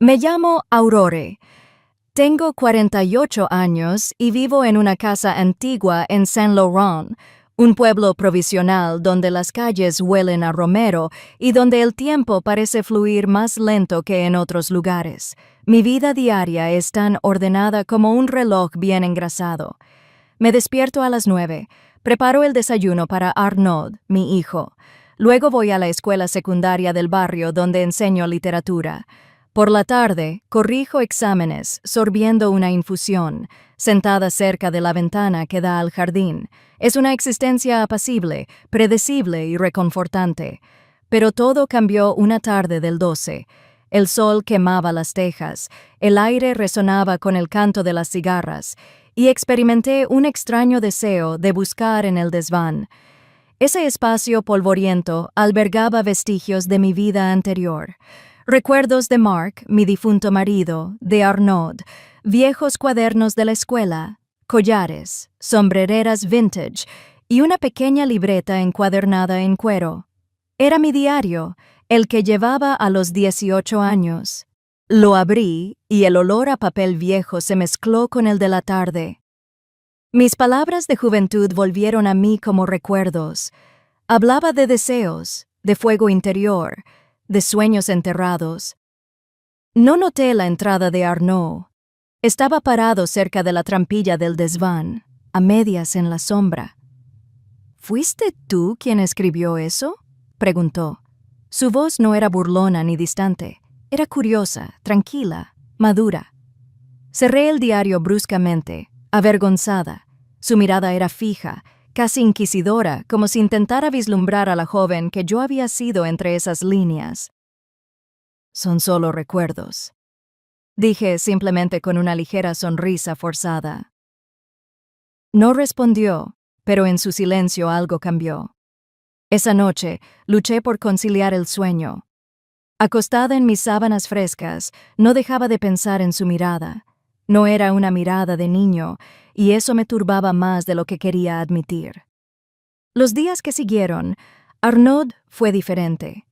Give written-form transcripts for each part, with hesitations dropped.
Me llamo Aurore. Tengo 48 años y vivo en una casa antigua en Saint Laurent, un pueblo provisional donde las calles huelen a romero y donde el tiempo parece fluir más lento que en otros lugares. Mi vida diaria es tan ordenada como un reloj bien engrasado. Me despierto a las 9, preparo el desayuno para Arnaud, mi hijo. Luego voy a la escuela secundaria del barrio donde enseño literatura. Por la tarde, corrijo exámenes, sorbiendo una infusión, sentada cerca de la ventana que da al jardín. Es una existencia apacible, predecible y reconfortante. Pero todo cambió una tarde del 12. El sol quemaba las tejas, el aire resonaba con el canto de las cigarras, y experimenté un extraño deseo de buscar en el desván. Ese espacio polvoriento albergaba vestigios de mi vida anterior. Recuerdos de Mark, mi difunto marido, de Arnaud, viejos cuadernos de la escuela, collares, sombrereras vintage y una pequeña libreta encuadernada en cuero. Era mi diario, el que llevaba a los 18 años. Lo abrí y el olor a papel viejo se mezcló con el de la tarde. Mis palabras de juventud volvieron a mí como recuerdos. Hablaba de deseos, de fuego interior, de sueños enterrados. No noté la entrada de Arnaud. Estaba parado cerca de la trampilla del desván, a medias en la sombra. ¿Fuiste tú quien escribió eso?, preguntó. Su voz no era burlona ni distante. Era curiosa, tranquila, madura. Cerré el diario bruscamente, avergonzada. Su mirada era fija, casi inquisidora, como si intentara vislumbrar a la joven que yo había sido entre esas líneas. Son solo recuerdos, dije simplemente con una ligera sonrisa forzada. No respondió, pero en su silencio algo cambió. Esa noche luché por conciliar el sueño. Acostada en mis sábanas frescas, no dejaba de pensar en su mirada. No era una mirada de niño, y eso me turbaba más de lo que quería admitir. Los días que siguieron, Arnaud fue diferente.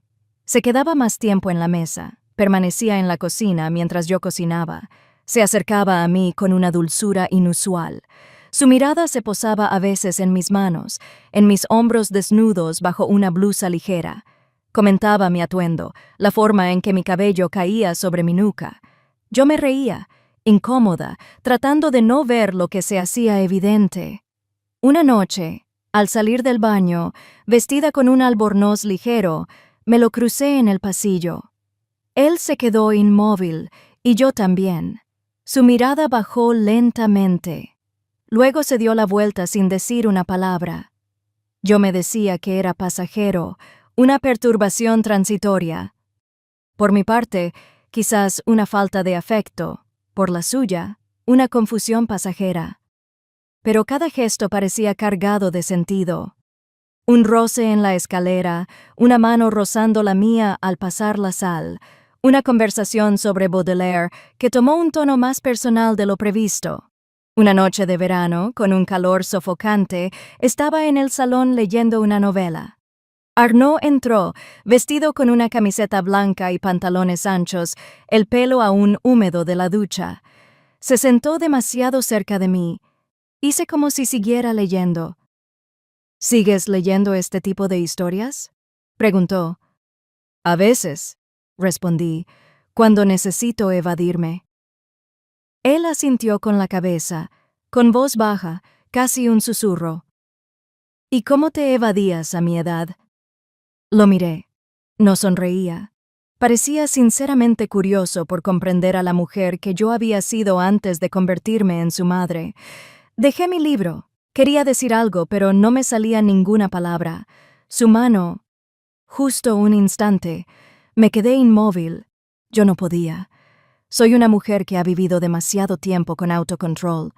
Se quedaba más tiempo en la mesa, permanecía en la cocina mientras yo cocinaba, se acercaba a mí con una dulzura inusual. Su mirada se posaba a veces en mis manos, en mis hombros desnudos bajo una blusa ligera. Comentaba mi atuendo, la forma en que mi cabello caía sobre mi nuca. Yo me reía, incómoda, tratando de no ver lo que se hacía evidente. Una noche, al salir del baño, vestida con un albornoz ligero, me lo crucé en el pasillo. Él se quedó inmóvil, y yo también. Su mirada bajó lentamente. Luego se dio la vuelta sin decir una palabra. Yo me decía que era pasajero, una perturbación transitoria. Por mi parte, quizás una falta de afecto. Por la suya, una confusión pasajera. Pero cada gesto parecía cargado de sentido. Un roce en la escalera, una mano rozando la mía al pasar la sal, una conversación sobre Baudelaire que tomó un tono más personal de lo previsto. Una noche de verano, con un calor sofocante, estaba en el salón leyendo una novela. Arnaud entró, vestido con una camiseta blanca y pantalones anchos, el pelo aún húmedo de la ducha. Se sentó demasiado cerca de mí. Hice como si siguiera leyendo. ¿Sigues leyendo este tipo de historias?, preguntó. A veces, respondí, cuando necesito evadirme. Él asintió con la cabeza, con voz baja, casi un susurro. ¿Y cómo te evadías a mi edad? Lo miré. No sonreía. Parecía sinceramente curioso por comprender a la mujer que yo había sido antes de convertirme en su madre. Dejé mi libro. Quería decir algo, pero no me salía ninguna palabra. Su mano... Justo un instante. Me quedé inmóvil. Yo no podía. Soy una mujer que ha vivido demasiado tiempo con autocontrol.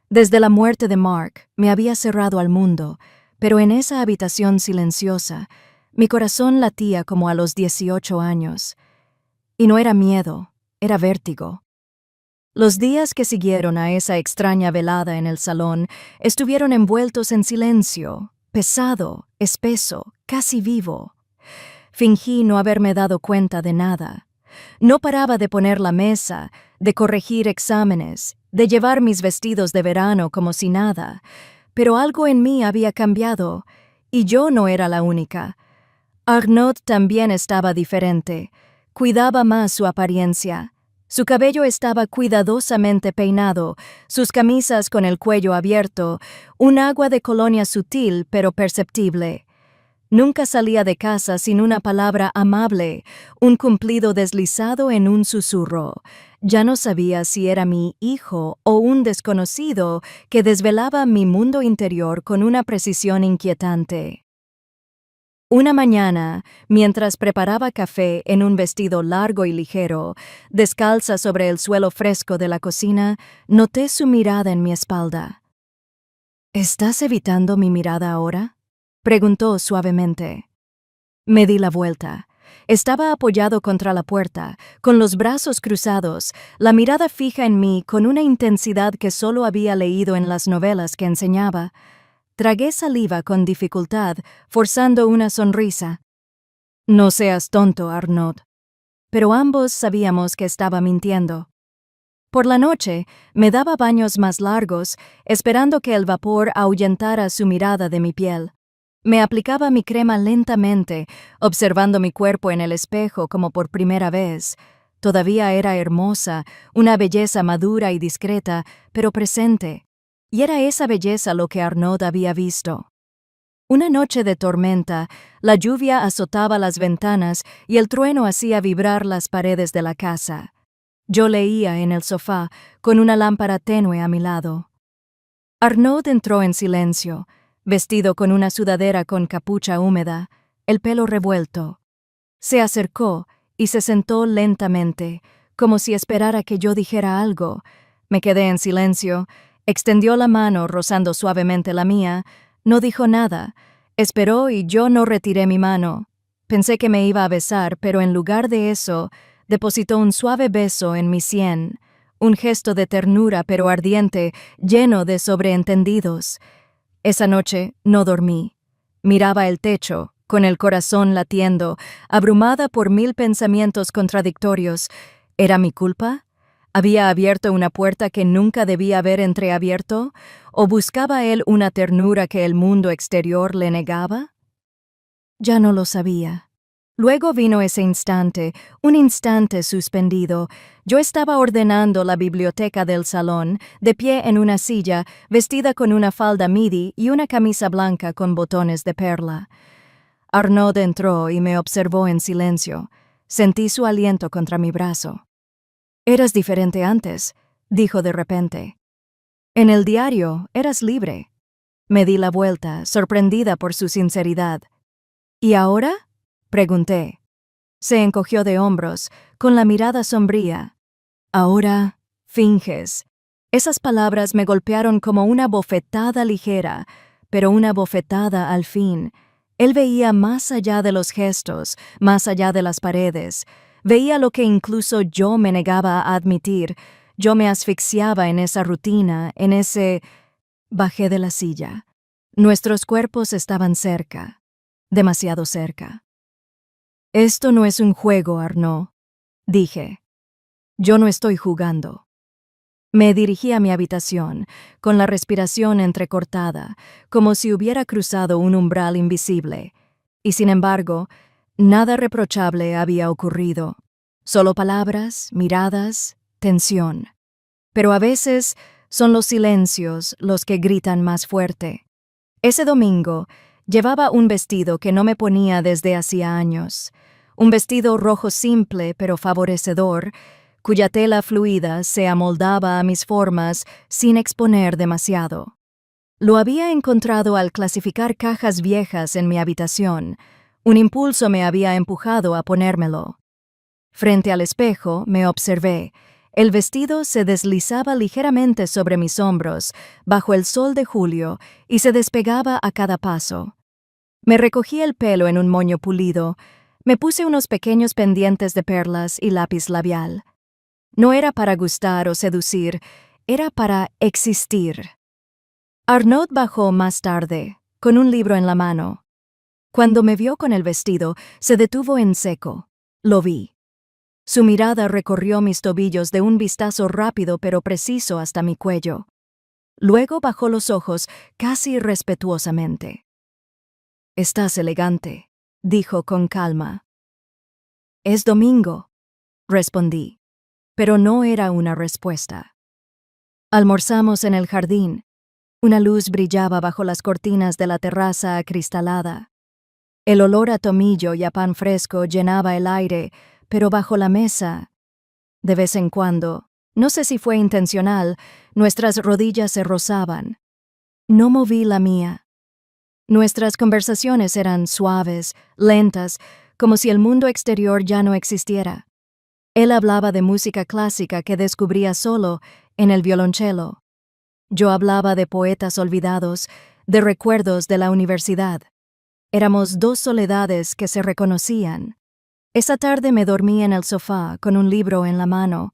Desde la muerte de Mark, me había cerrado al mundo, pero en esa habitación silenciosa, mi corazón latía como a los 18 años. Y no era miedo, era vértigo. Los días que siguieron a esa extraña velada en el salón estuvieron envueltos en silencio, pesado, espeso, casi vivo. Fingí no haberme dado cuenta de nada. No paraba de poner la mesa, de corregir exámenes, de llevar mis vestidos de verano como si nada. Pero algo en mí había cambiado, y yo no era la única. Arnaud también estaba diferente. Cuidaba más su apariencia. Su cabello estaba cuidadosamente peinado, sus camisas con el cuello abierto, un agua de colonia sutil pero perceptible. Nunca salía de casa sin una palabra amable, un cumplido deslizado en un susurro. Ya no sabía si era mi hijo o un desconocido que desvelaba mi mundo interior con una precisión inquietante. Una mañana, mientras preparaba café en un vestido largo y ligero, descalza sobre el suelo fresco de la cocina, noté su mirada en mi espalda. ¿Estás evitando mi mirada ahora?, preguntó suavemente. Me di la vuelta. Estaba apoyado contra la puerta, con los brazos cruzados, la mirada fija en mí con una intensidad que solo había leído en las novelas que enseñaba. Tragué saliva con dificultad, forzando una sonrisa. No seas tonto, Arnaud. Pero ambos sabíamos que estaba mintiendo. Por la noche, me daba baños más largos, esperando que el vapor ahuyentara su mirada de mi piel. Me aplicaba mi crema lentamente, observando mi cuerpo en el espejo como por primera vez. Todavía era hermosa, una belleza madura y discreta, pero presente. Y era esa belleza lo que Arnaud había visto. Una noche de tormenta, la lluvia azotaba las ventanas y el trueno hacía vibrar las paredes de la casa. Yo leía en el sofá, con una lámpara tenue a mi lado. Arnaud entró en silencio, vestido con una sudadera con capucha húmeda, el pelo revuelto. Se acercó y se sentó lentamente, como si esperara que yo dijera algo. Me quedé en silencio. Extendió la mano rozando suavemente la mía. No dijo nada. Esperó y yo no retiré mi mano. Pensé que me iba a besar, pero en lugar de eso, depositó un suave beso en mi sien, un gesto de ternura pero ardiente, lleno de sobreentendidos. Esa noche no dormí. Miraba el techo, con el corazón latiendo, abrumada por 1000 pensamientos contradictorios. ¿Era mi culpa? ¿Había abierto una puerta que nunca debía haber entreabierto? ¿O buscaba él una ternura que el mundo exterior le negaba? Ya no lo sabía. Luego vino ese instante, un instante suspendido. Yo estaba ordenando la biblioteca del salón, de pie en una silla, vestida con una falda midi y una camisa blanca con botones de perla. Arnaud entró y me observó en silencio. Sentí su aliento contra mi brazo. «Eras diferente antes», dijo de repente. «En el diario eras libre». Me di la vuelta, sorprendida por su sinceridad. «¿Y ahora?», pregunté. Se encogió de hombros, con la mirada sombría. «Ahora finges». Esas palabras me golpearon como una bofetada ligera, pero una bofetada al fin. Él veía más allá de los gestos, más allá de las paredes. Veía lo que incluso yo me negaba a admitir. Yo me asfixiaba en esa rutina, en ese... Bajé de la silla. Nuestros cuerpos estaban cerca, demasiado cerca. «Esto no es un juego, Arnaud», dije. «Yo no estoy jugando». Me dirigí a mi habitación, con la respiración entrecortada, como si hubiera cruzado un umbral invisible. Y sin embargo, nada reprochable había ocurrido. Solo palabras, miradas, tensión. Pero a veces son los silencios los que gritan más fuerte. Ese domingo llevaba un vestido que no me ponía desde hacía años. Un vestido rojo simple pero favorecedor, cuya tela fluida se amoldaba a mis formas sin exponer demasiado. Lo había encontrado al clasificar cajas viejas en mi habitación. Un impulso me había empujado a ponérmelo. Frente al espejo me observé. El vestido se deslizaba ligeramente sobre mis hombros, bajo el sol de julio, y se despegaba a cada paso. Me recogí el pelo en un moño pulido. Me puse unos pequeños pendientes de perlas y lápiz labial. No era para gustar o seducir, era para existir. Arnaud bajó más tarde, con un libro en la mano. Cuando me vio con el vestido, se detuvo en seco. Lo vi. Su mirada recorrió mis tobillos de un vistazo rápido pero preciso hasta mi cuello. Luego bajó los ojos casi respetuosamente. «Estás elegante», dijo con calma. «Es domingo», respondí, pero no era una respuesta. Almorzamos en el jardín. Una luz brillaba bajo las cortinas de la terraza acristalada. El olor a tomillo y a pan fresco llenaba el aire, pero bajo la mesa, de vez en cuando, no sé si fue intencional, nuestras rodillas se rozaban. No moví la mía. Nuestras conversaciones eran suaves, lentas, como si el mundo exterior ya no existiera. Él hablaba de música clásica que descubría solo en el violonchelo. Yo hablaba de poetas olvidados, de recuerdos de la universidad. Éramos dos soledades que se reconocían. Esa tarde me dormí en el sofá con un libro en la mano.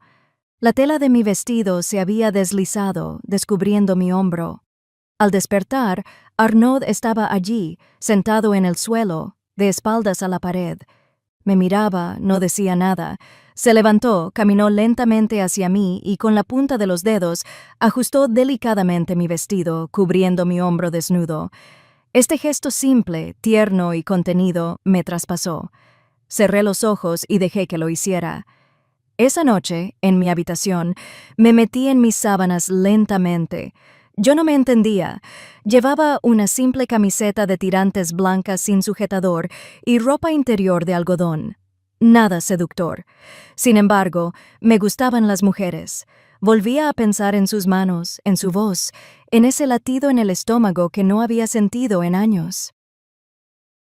La tela de mi vestido se había deslizado, descubriendo mi hombro. Al despertar, Arnaud estaba allí, sentado en el suelo, de espaldas a la pared. Me miraba, no decía nada. Se levantó, caminó lentamente hacia mí y con la punta de los dedos ajustó delicadamente mi vestido, cubriendo mi hombro desnudo. Este gesto simple, tierno y contenido me traspasó. Cerré los ojos y dejé que lo hiciera. Esa noche, en mi habitación, me metí en mis sábanas lentamente. Yo no me entendía. Llevaba una simple camiseta de tirantes blancas sin sujetador y ropa interior de algodón. Nada seductor. Sin embargo, me gustaban las mujeres. Volvía a pensar en sus manos, en su voz, en ese latido en el estómago que no había sentido en años.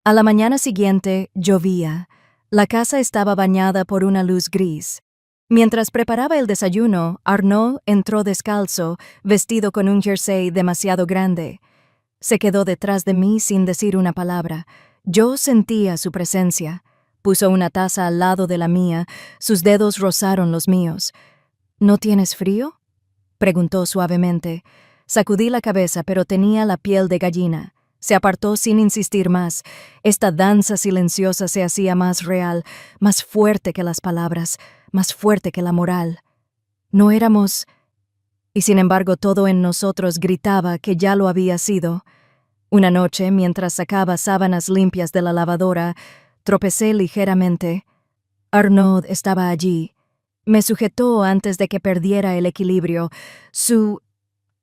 A la mañana siguiente, llovía. La casa estaba bañada por una luz gris. Mientras preparaba el desayuno, Arnaud entró descalzo, vestido con un jersey demasiado grande. Se quedó detrás de mí sin decir una palabra. Yo sentía su presencia. Puso una taza al lado de la mía, sus dedos rozaron los míos. «¿No tienes frío?», preguntó suavemente. Sacudí la cabeza, pero tenía la piel de gallina. Se apartó sin insistir más. Esta danza silenciosa se hacía más real, más fuerte que las palabras, más fuerte que la moral. No éramos... Y sin embargo todo en nosotros gritaba que ya lo había sido. Una noche, mientras sacaba sábanas limpias de la lavadora, tropecé ligeramente. Arnaud estaba allí. Me sujetó antes de que perdiera el equilibrio.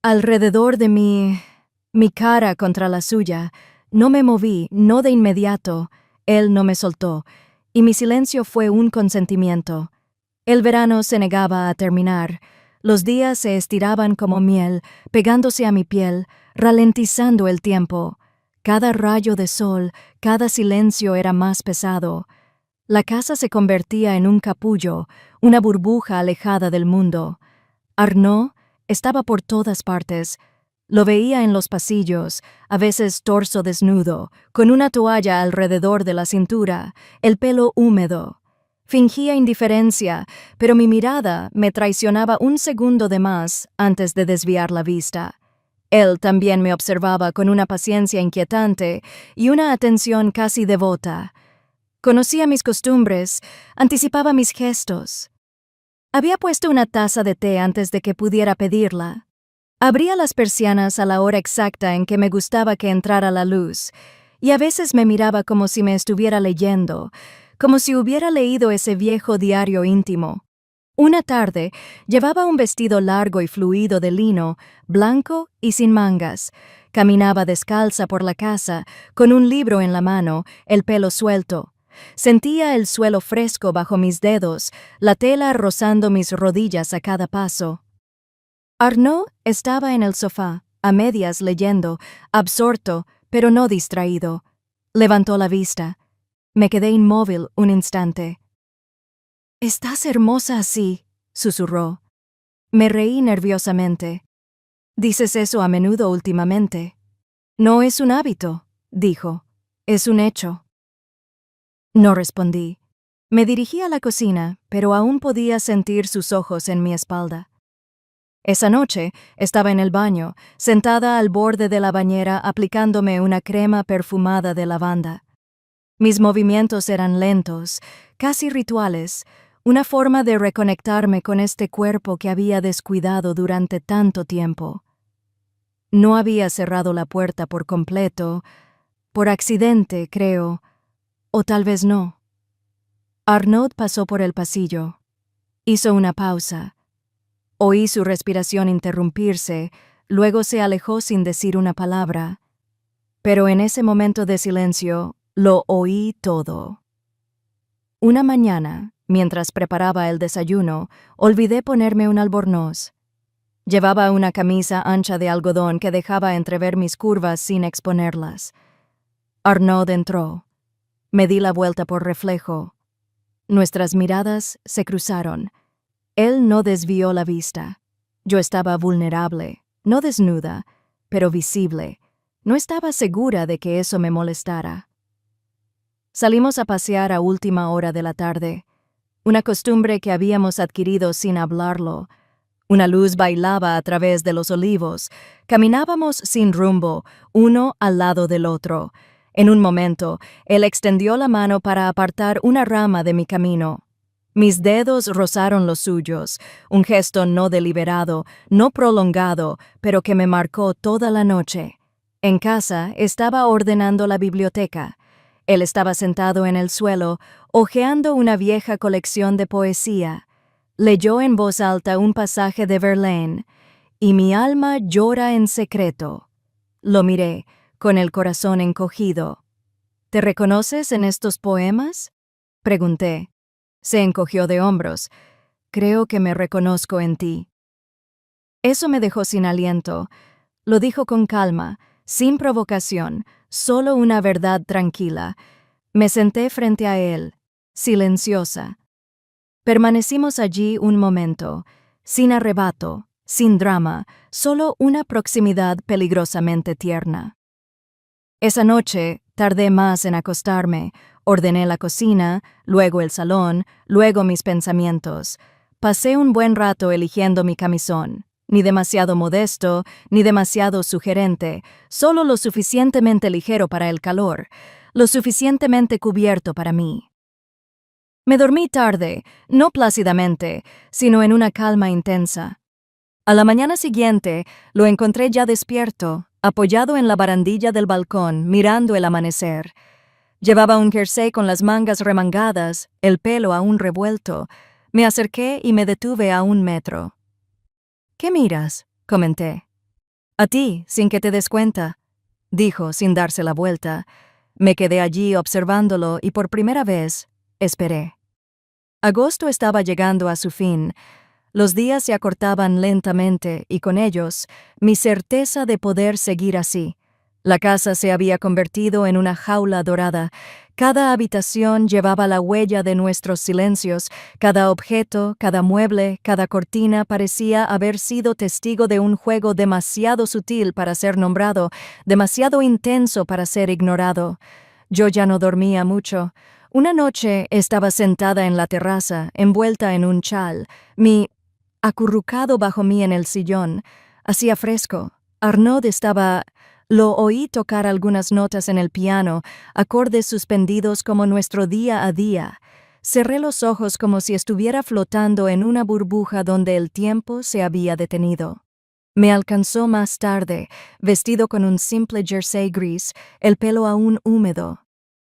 Alrededor de mi cara contra la suya. No me moví, no de inmediato. Él no me soltó, y mi silencio fue un consentimiento. El verano se negaba a terminar. Los días se estiraban como miel, pegándose a mi piel, ralentizando el tiempo. Cada rayo de sol, cada silencio era más pesado. La casa se convertía en un capullo, una burbuja alejada del mundo. Arnaud estaba por todas partes. Lo veía en los pasillos, a veces torso desnudo, con una toalla alrededor de la cintura, el pelo húmedo. Fingía indiferencia, pero mi mirada me traicionaba un segundo de más antes de desviar la vista. Él también me observaba con una paciencia inquietante y una atención casi devota. Conocía mis costumbres, anticipaba mis gestos. Había puesto una taza de té antes de que pudiera pedirla. Abría las persianas a la hora exacta en que me gustaba que entrara la luz, y a veces me miraba como si me estuviera leyendo, como si hubiera leído ese viejo diario íntimo. Una tarde, llevaba un vestido largo y fluido de lino, blanco y sin mangas. Caminaba descalza por la casa, con un libro en la mano, el pelo suelto. Sentía el suelo fresco bajo mis dedos, la tela rozando mis rodillas a cada paso. Arnaud estaba en el sofá, a medias leyendo, absorto, pero no distraído. Levantó la vista. Me quedé inmóvil un instante. «Estás hermosa así», susurró. Me reí nerviosamente. «¿Dices eso a menudo últimamente?» «No es un hábito», dijo. «Es un hecho». No respondí. Me dirigí a la cocina, pero aún podía sentir sus ojos en mi espalda. Esa noche estaba en el baño, sentada al borde de la bañera aplicándome una crema perfumada de lavanda. Mis movimientos eran lentos, casi rituales, una forma de reconectarme con este cuerpo que había descuidado durante tanto tiempo. No había cerrado la puerta por completo, por accidente, creo, o tal vez no. Arnaud pasó por el pasillo. Hizo una pausa. Oí su respiración interrumpirse, luego se alejó sin decir una palabra. Pero en ese momento de silencio, lo oí todo. Una mañana, mientras preparaba el desayuno, olvidé ponerme un albornoz. Llevaba una camisa ancha de algodón que dejaba entrever mis curvas sin exponerlas. Arnaud entró. Me di la vuelta por reflejo. Nuestras miradas se cruzaron. Él no desvió la vista. Yo estaba vulnerable, no desnuda, pero visible. No estaba segura de que eso me molestara. Salimos a pasear a última hora de la tarde, una costumbre que habíamos adquirido sin hablarlo. Una luz bailaba a través de los olivos. Caminábamos sin rumbo, uno al lado del otro. En un momento, él extendió la mano para apartar una rama de mi camino. Mis dedos rozaron los suyos, un gesto no deliberado, no prolongado, pero que me marcó toda la noche. En casa estaba ordenando la biblioteca. Él estaba sentado en el suelo, hojeando una vieja colección de poesía. Leyó en voz alta un pasaje de Verlaine, y mi alma llora en secreto. Lo miré, con el corazón encogido. ¿Te reconoces en estos poemas?, pregunté. Se encogió de hombros. Creo que me reconozco en ti. Eso me dejó sin aliento. Lo dijo con calma, sin provocación, solo una verdad tranquila. Me senté frente a él, silenciosa. Permanecimos allí un momento, sin arrebato, sin drama, solo una proximidad peligrosamente tierna. Esa noche tardé más en acostarme. Ordené la cocina, luego el salón, luego mis pensamientos. Pasé un buen rato eligiendo mi camisón, ni demasiado modesto, ni demasiado sugerente, solo lo suficientemente ligero para el calor, lo suficientemente cubierto para mí. Me dormí tarde, no plácidamente, sino en una calma intensa. A la mañana siguiente lo encontré ya despierto, apoyado en la barandilla del balcón, mirando el amanecer. Llevaba un jersey con las mangas remangadas, el pelo aún revuelto. Me acerqué y me detuve a 1 metro. «¿Qué miras?», comenté. «A ti, sin que te des cuenta», dijo sin darse la vuelta. Me quedé allí observándolo y por primera vez esperé. Agosto estaba llegando a su fin. Los días se acortaban lentamente y con ellos mi certeza de poder seguir así. La casa se había convertido en una jaula dorada. Cada habitación llevaba la huella de nuestros silencios. Cada objeto, cada mueble, cada cortina parecía haber sido testigo de un juego demasiado sutil para ser nombrado, demasiado intenso para ser ignorado. Yo ya no dormía mucho. Una noche estaba sentada en la terraza, envuelta en un chal, acurrucado bajo mí en el sillón. Hacía fresco. Arnaud estaba... Lo oí tocar algunas notas en el piano, acordes suspendidos como nuestro día a día. Cerré los ojos como si estuviera flotando en una burbuja donde el tiempo se había detenido. Me alcanzó más tarde, vestido con un simple jersey gris, el pelo aún húmedo.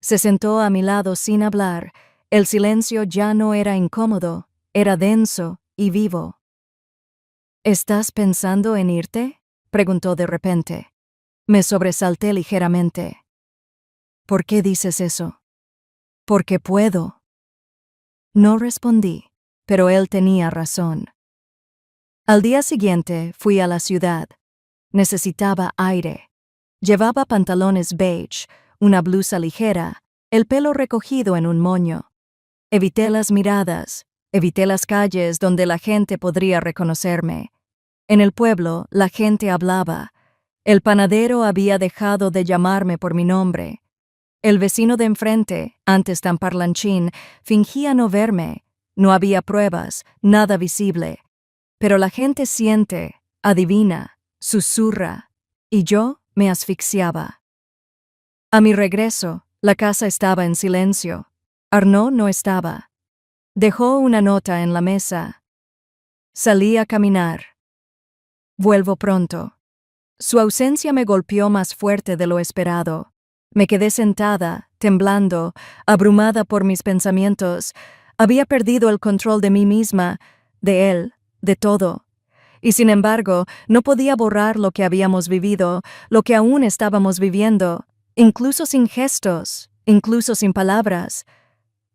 Se sentó a mi lado sin hablar. El silencio ya no era incómodo, era denso y vivo. «¿Estás pensando en irte?», preguntó de repente. Me sobresalté ligeramente. «¿Por qué dices eso?». «Porque puedo». No respondí, pero él tenía razón. Al día siguiente fui a la ciudad. Necesitaba aire. Llevaba pantalones beige, una blusa ligera, el pelo recogido en un moño. Evité las miradas, evité las calles donde la gente podría reconocerme. En el pueblo la gente hablaba. El panadero había dejado de llamarme por mi nombre. El vecino de enfrente, antes tan parlanchín, fingía no verme. No había pruebas, nada visible. Pero la gente siente, adivina, susurra, y yo me asfixiaba. A mi regreso, la casa estaba en silencio. Arnaud no estaba. Dejó una nota en la mesa. Salí a caminar. Vuelvo pronto. Su ausencia me golpeó más fuerte de lo esperado. Me quedé sentada, temblando, abrumada por mis pensamientos. Había perdido el control de mí misma, de él, de todo. Y sin embargo, no podía borrar lo que habíamos vivido, lo que aún estábamos viviendo, incluso sin gestos, incluso sin palabras.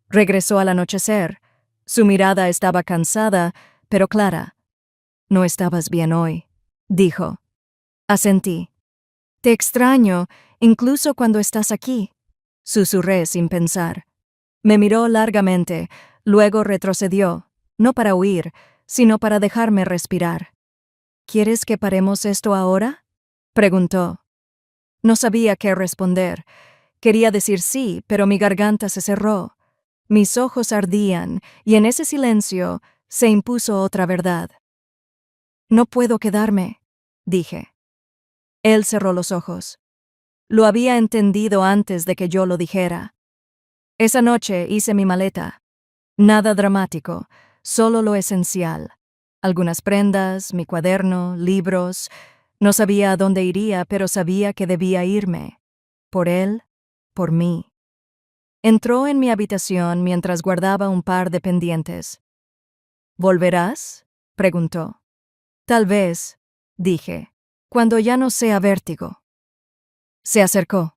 Regresó al anochecer. Su mirada estaba cansada, pero clara. «No estabas bien hoy», dijo. Asentí. «Te extraño, incluso cuando estás aquí», susurré sin pensar. Me miró largamente, luego retrocedió, no para huir, sino para dejarme respirar. «¿Quieres que paremos esto ahora?», preguntó. No sabía qué responder. Quería decir sí, pero mi garganta se cerró. Mis ojos ardían, y en ese silencio se impuso otra verdad. «No puedo quedarme», dije. Él cerró los ojos. Lo había entendido antes de que yo lo dijera. Esa noche hice mi maleta. Nada dramático, solo lo esencial. Algunas prendas, mi cuaderno, libros. No sabía a dónde iría, pero sabía que debía irme. Por él, por mí. Entró en mi habitación mientras guardaba un par de pendientes. «¿Volverás?», preguntó. «Tal vez», dije, «cuando ya no sea vértigo». Se acercó.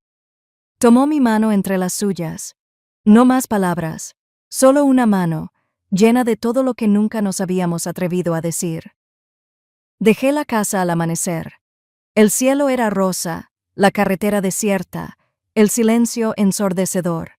Tomó mi mano entre las suyas. No más palabras, solo una mano, llena de todo lo que nunca nos habíamos atrevido a decir. Dejé la casa al amanecer. El cielo era rosa, la carretera desierta, el silencio ensordecedor.